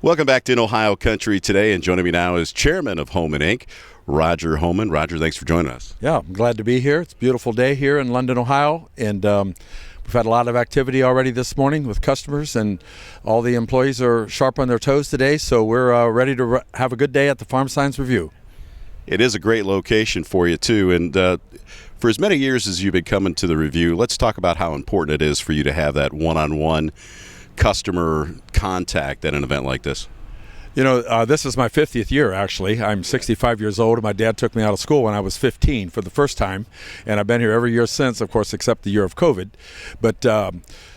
Welcome back to In Ohio Country today, and joining me now is Chairman of Homan Inc., Roger Homan. Roger, thanks for joining us. Yeah, I'm glad to be here. It's a beautiful day here in London, Ohio, and we've had a lot of activity already this morning with customers, and all the employees are sharp on their toes today, so we're ready to have a good day at the Farm Science Review. It is a great location for you, too, and for as many years as you've been coming to the review, let's talk about how important it is for you to have that one-on-one customer contact at an event like this. You know, this is my 50th year, actually. I'm 65 years old, and my dad took me out of school when I was 15 for the first time, and I've been here every year since, of course, except the year of COVID. But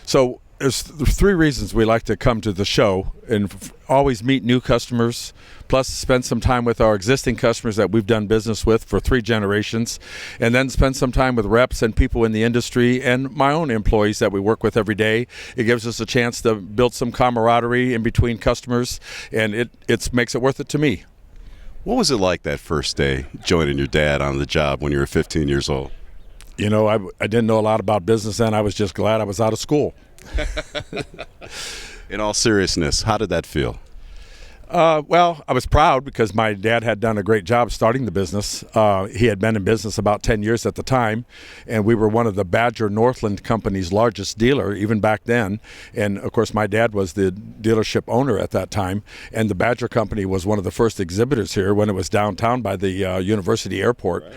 so there's three reasons we like to come to the show and always meet new customers, plus spend some time with our existing customers that we've done business with for 3 generations, and then spend some time with reps and people in the industry and my own employees that we work with every day. It gives us a chance to build some camaraderie in between customers, and it makes it worth it to me. What was it like that first day joining your dad on the job when you were 15 years old? You know, I didn't know a lot about business then. I was just glad I was out of school. In all seriousness, how did that feel? Well, I was proud because my dad had done a great job starting the business. He had been in business about 10 years at the time, and we were one of the Badger Northland Company's largest dealer even back then. And, of course, my dad was the dealership owner at that time, and the Badger Company was one of the first exhibitors here when it was downtown by the University Airport. Right.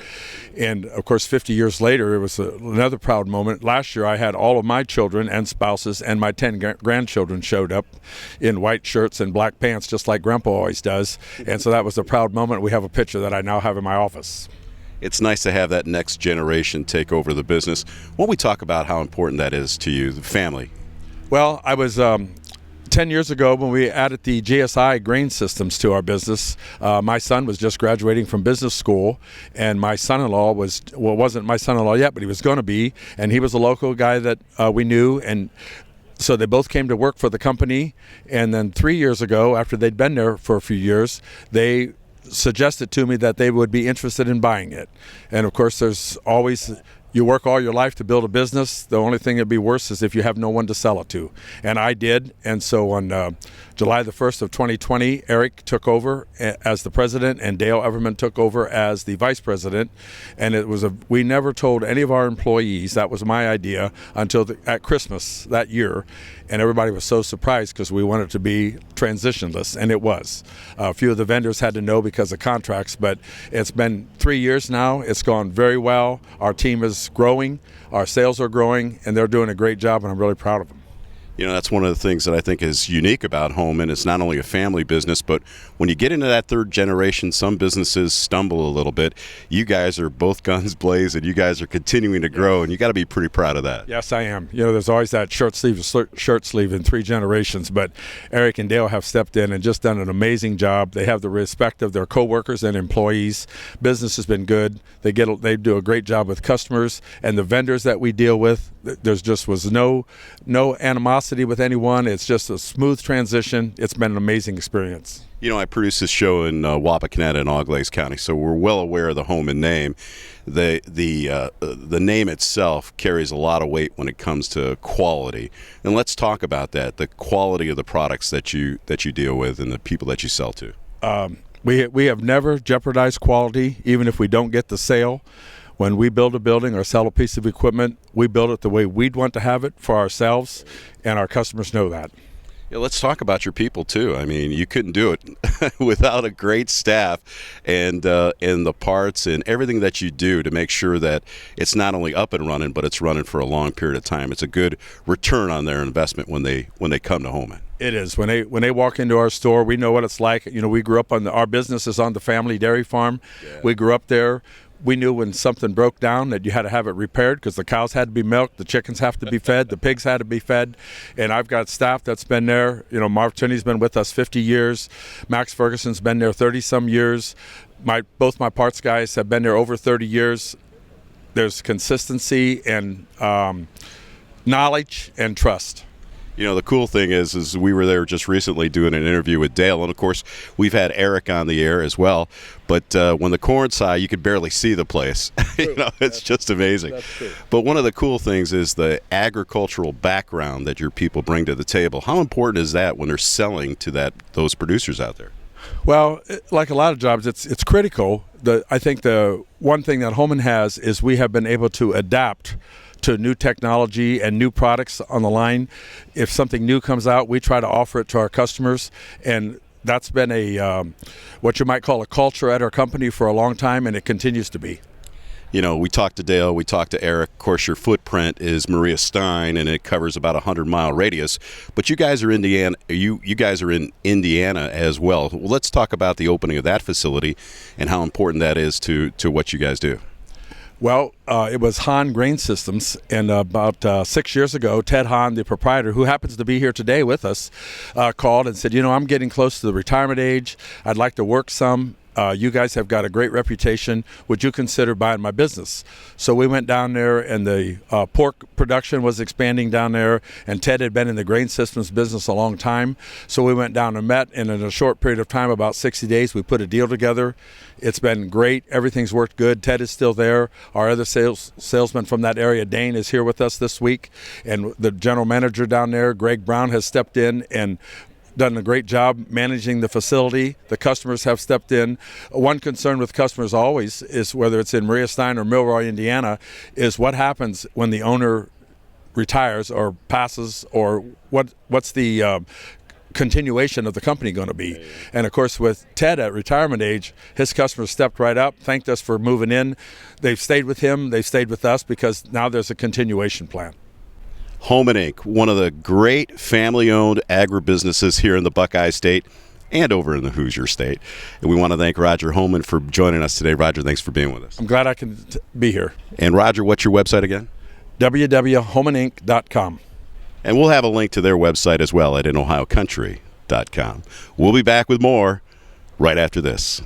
And, of course, 50 years later, it was another proud moment. Last year, I had all of my children and spouses and my 10 grandchildren showed up in white shirts and black pants, just like Grandpa always does, and so that was a proud moment. We have a picture that I now have in my office. It's nice to have that next generation take over the business. Why don't we talk about how important that is to you, the family? Well, I was 10 years ago when we added the GSI grain systems to our business. My son was just graduating from business school, and my son-in-law wasn't my son-in-law yet, but he was going to be, and he was a local guy that we knew, and so they both came to work for the company, and then 3 years ago, after they'd been there for a few years, they suggested to me that they would be interested in buying it. And of course, there's always, you work all your life to build a business. The only thing that'd be worse is if you have no one to sell it to. And I did, and so on July the 1st of 2020, Eric took over as the president, and Dale Everman took over as the vice president. And we never told any of our employees, that was my idea, until at Christmas that year. And everybody was so surprised because we wanted it to be transitionless, and it was. A few of the vendors had to know because of contracts, but it's been 3 years now. It's gone very well. Our team is growing, our sales are growing, and they're doing a great job, and I'm really proud of them. You know, that's one of the things that I think is unique about Homan. It's not only a family business, but when you get into that third generation, some businesses stumble a little bit. You guys are both guns blazing, and you guys are continuing to grow, and you got to be pretty proud of that. Yes, I am. You know, there's always that shirt sleeve in 3 generations, but Eric and Dale have stepped in and just done an amazing job. They have the respect of their coworkers and employees. Business has been good. They do a great job with customers, and the vendors that we deal with, was no animosity with anyone. It's just a smooth transition. It's been an amazing experience. You know, I produce this show in Wapakoneta and Auglaize County, so we're well aware of the Homan name. The name itself carries a lot of weight when it comes to quality. And let's talk about that, the quality of the products that you deal with and the people that you sell to. We have never jeopardized quality, even if we don't get the sale. When we build a building or sell a piece of equipment, we build it the way we'd want to have it for ourselves, and our customers know that. Yeah, let's talk about your people, too. I mean, you couldn't do it without a great staff and the parts and everything that you do to make sure that it's not only up and running, but it's running for a long period of time. It's a good return on their investment when they come to Homan. It is. When they walk into our store, we know what it's like. You know, we grew up our business is on the family dairy farm. Yeah. We grew up there. We knew when something broke down that you had to have it repaired because the cows had to be milked, the chickens have to be fed, the pigs had to be fed. And I've got staff that's been there. You know, Marv Tinney's been with us 50 years. Max Ferguson's been there 30-some years. Both my parts guys have been there over 30 years. There's consistency and knowledge and trust. You know, the cool thing is we were there just recently doing an interview with Dale, and of course, we've had Eric on the air as well. But when the corn's high, you could barely see the place. You know, it's just amazing. That's true. But one of the cool things is the agricultural background that your people bring to the table. How important is that when they're selling to those producers out there? Well, like a lot of jobs, it's critical. I think the one thing that Homan has is we have been able to adapt to new technology and new products on the line. If something new comes out, we try to offer it to our customers, and that's been a what you might call a culture at our company for a long time, and it continues to be. You know, we talked to Dale, we talked to Eric. Of course, your footprint is Maria Stein, and it covers about a 100-mile radius. But you guys are Indiana. You guys are in Indiana as well. Well, let's talk about the opening of that facility and how important that is to what you guys do. Well, it was Hahn Grain Systems, and about 6 years ago, Ted Hahn, the proprietor, who happens to be here today with us, called and said, you know, I'm getting close to the retirement age. I'd like to work some. You guys have got a great reputation. Would you consider buying my business? So we went down there, and the pork production was expanding down there, and Ted had been in the grain systems business a long time. So we went down and met, and in a short period of time, about 60 days, we put a deal together. It's been great. Everything's worked good. Ted is still there. Our other salesman from that area, Dane, is here with us this week. And the general manager down there, Greg Brown, has stepped in and done a great job managing the facility. The customers have stepped in. One concern with customers always is, whether it's in Maria Stein or Milroy, Indiana, is what happens when the owner retires or passes, or what's the continuation of the company going to be. And of course, with Ted at retirement age, his customers stepped right up, thanked us for moving in. They've stayed with him, they've stayed with us, because now there's a continuation plan. Homan Inc., one of the great family-owned agribusinesses here in the Buckeye State and over in the Hoosier State. And we want to thank Roger Homan for joining us today. Roger, thanks for being with us. I'm glad I can be here. And Roger, what's your website again? www.homaninc.com. And we'll have a link to their website as well at inohiocountry.com. We'll be back with more right after this.